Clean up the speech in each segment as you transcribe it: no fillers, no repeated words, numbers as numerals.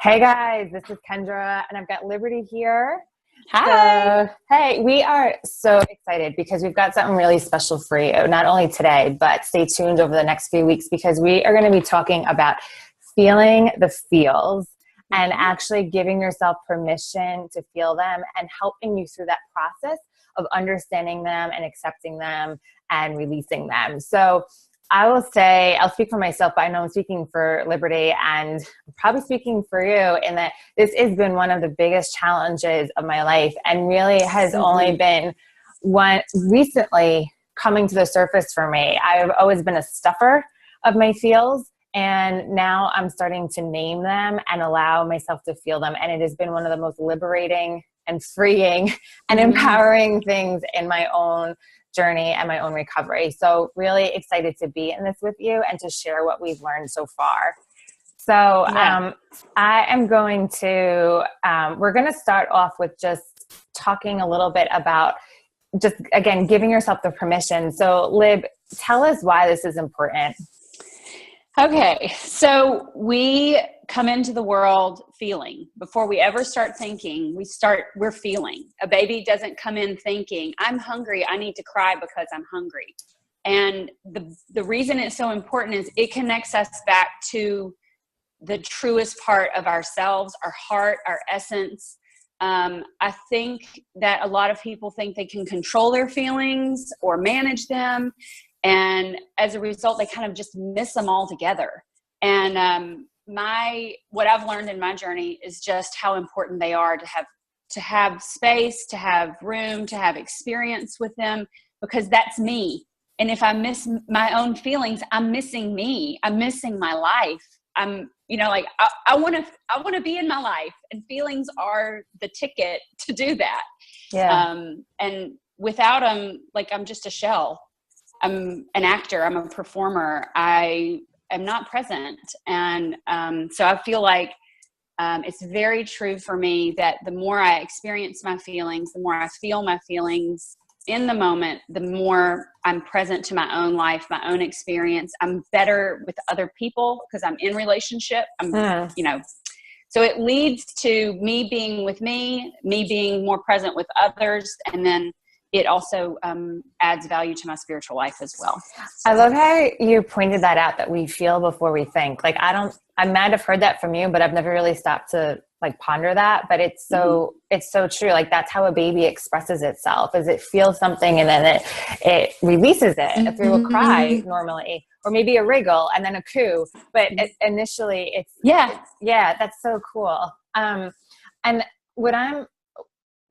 Hey guys, this is Kendra and I've got Liberty here. Hi. Hey, we are so excited because we've got something really special for you, not only today, but stay tuned over the next few weeks because we are going to be talking about feeling the feels and actually giving yourself permission to feel them and helping you through that process of understanding them and accepting them and releasing them. So I will say, I'll speak for myself, but I know I'm speaking for Liberty and I'm probably speaking for you in that this has been one of the biggest challenges of my life and really has only been one recently coming to the surface for me. I've always been a stuffer of my feels, and now I'm starting to name them and allow myself to feel them. And it has been one of the most liberating and freeing and empowering things in my own journey and my own recovery. So really excited to be in this with you and to share what we've learned so far. So I am going to, we're going to start off with just talking a little bit about just, again, giving yourself the permission. So Lib, tell us why this is important. Okay, so we come into the world feeling. Before we ever start thinking, we're feeling. A baby doesn't come in thinking, I'm hungry, I need to cry because I'm hungry. And the reason it's so important is it connects us back to the truest part of ourselves, our heart, our essence. I think that a lot of people think they can control their feelings or manage them. And as a result, they kind of just miss them altogether. And what I've learned in my journey is just how important they are to have space, to have room, to have experience with them, because that's me. And if I miss my own feelings, I'm missing me. I'm missing my life. I want to be in my life, and feelings are the ticket to do that. Yeah. And without them, I'm just a shell. I'm an actor. I'm a performer. I am not present. And so I feel like it's very true for me that the more I experience my feelings, the more I feel my feelings in the moment, the more I'm present to my own life, my own experience. I'm better with other people because I'm in relationship. So it leads to me being with me being more present with others, and then it also adds value to my spiritual life as well. I love how you pointed that out, that we feel before we think. I might have heard that from you, but I've never really stopped to ponder that. But it's so true. That's how a baby expresses itself, is it feels something and then it releases it through a cry normally, or maybe a wriggle and then a coo. But initially that's so cool.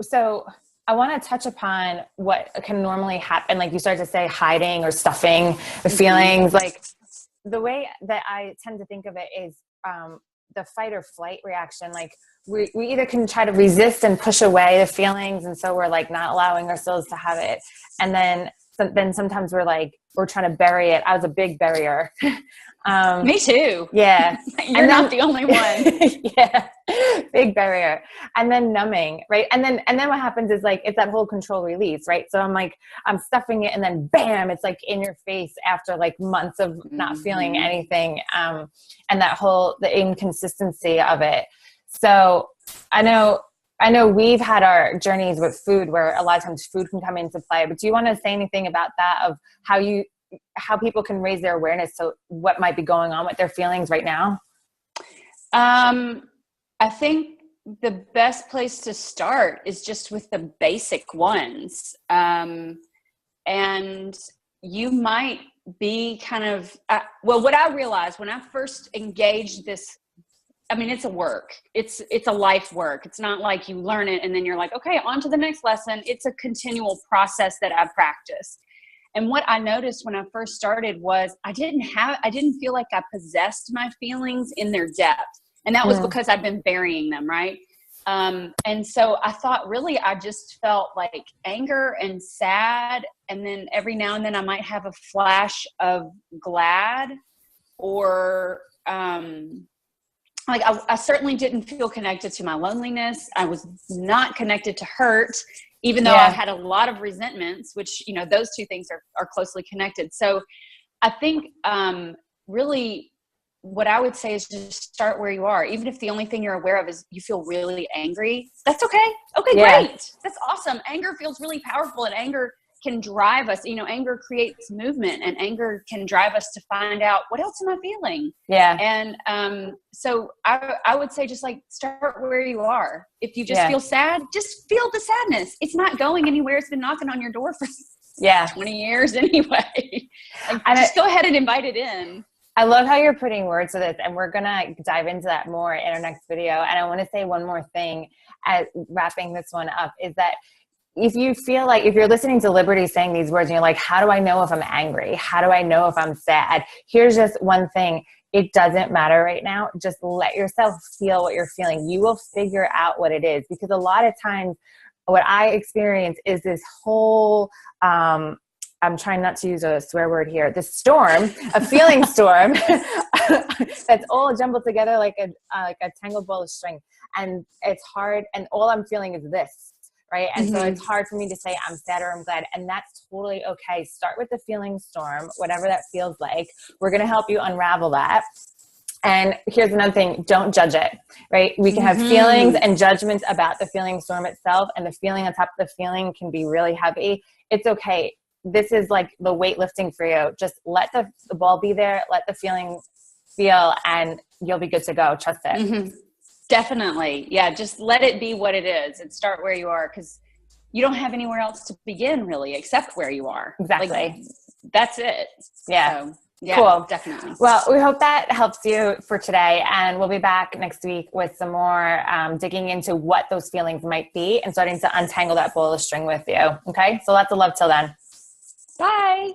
So I want to touch upon what can normally happen. You start to say hiding or stuffing the feelings. The way that I tend to think of it is the fight or flight reaction. We either can try to resist and push away the feelings. And so we're not allowing ourselves to have it. And then sometimes we're trying to bury it. I was a big barrier. Me too. Yeah. You're not the only one. Yeah. Big barrier. And then numbing, right? And then what happens is it's that whole control release, right? So I'm stuffing it and then bam, it's in your face after months of not feeling anything. And the inconsistency of it. So I know we've had our journeys with food where a lot of times food can come into play, but do you want to say anything about that, of how people can raise their awareness to what might be going on with their feelings right now? I think the best place to start is just with the basic ones. And you might be what I realized when I first engaged this, it's a work. It's a life work. It's not like you learn it and then you're okay, on to the next lesson. It's a continual process that I practice. And what I noticed when I first started was I didn't feel like I possessed my feelings in their depth. And that was because I'd been burying them, right? And so I thought really I just felt anger and sad. And then every now and then I might have a flash of glad, or I certainly didn't feel connected to my loneliness. I was not connected to hurt, even though I had a lot of resentments, which, those two things are closely connected. So I think really what I would say is just start where you are. Even if the only thing you're aware of is you feel really angry, that's okay. Okay, Yeah. great. That's awesome. Anger feels really powerful, and anger can drive us. Anger creates movement, and anger can drive us to find out, what else am I feeling? Yeah. And so I would say just like start where you are. If you just Yeah. feel sad, just feel the sadness. It's not going anywhere. It's been knocking on your door for 20 years anyway. Just go ahead and invite it in. I love how you're putting words to this, and we're going to dive into that more in our next video. And I want to say one more thing as wrapping this one up, is that if you feel like, if you're listening to Liberty saying these words and you're like, how do I know if I'm angry? How do I know if I'm sad? Here's just one thing. It doesn't matter right now. Just let yourself feel what you're feeling. You will figure out what it is, because a lot of times what I experience is this whole, I'm trying not to use a swear word here, this storm, a feeling storm that's all jumbled together like a tangled ball of string. And it's hard. And all I'm feeling is this. Right. And so it's hard for me to say I'm sad or I'm glad. And that's totally okay. Start with the feeling storm, whatever that feels like. We're going to help you unravel that. And here's another thing. Don't judge it. Right. We can have feelings and judgments about the feeling storm itself. And the feeling on top of the feeling can be really heavy. It's okay. This is like the weightlifting for you. Just let the ball be there. Let the feeling feel, and you'll be good to go. Trust it. Definitely. Yeah. Just let it be what it is and start where you are, because you don't have anywhere else to begin really except where you are. Exactly. Like, that's it. Yeah. So, yeah, cool. Definitely. Well, we hope that helps you for today. And we'll be back next week with some more digging into what those feelings might be and starting to untangle that ball of string with you. Okay. So lots of love till then. Bye.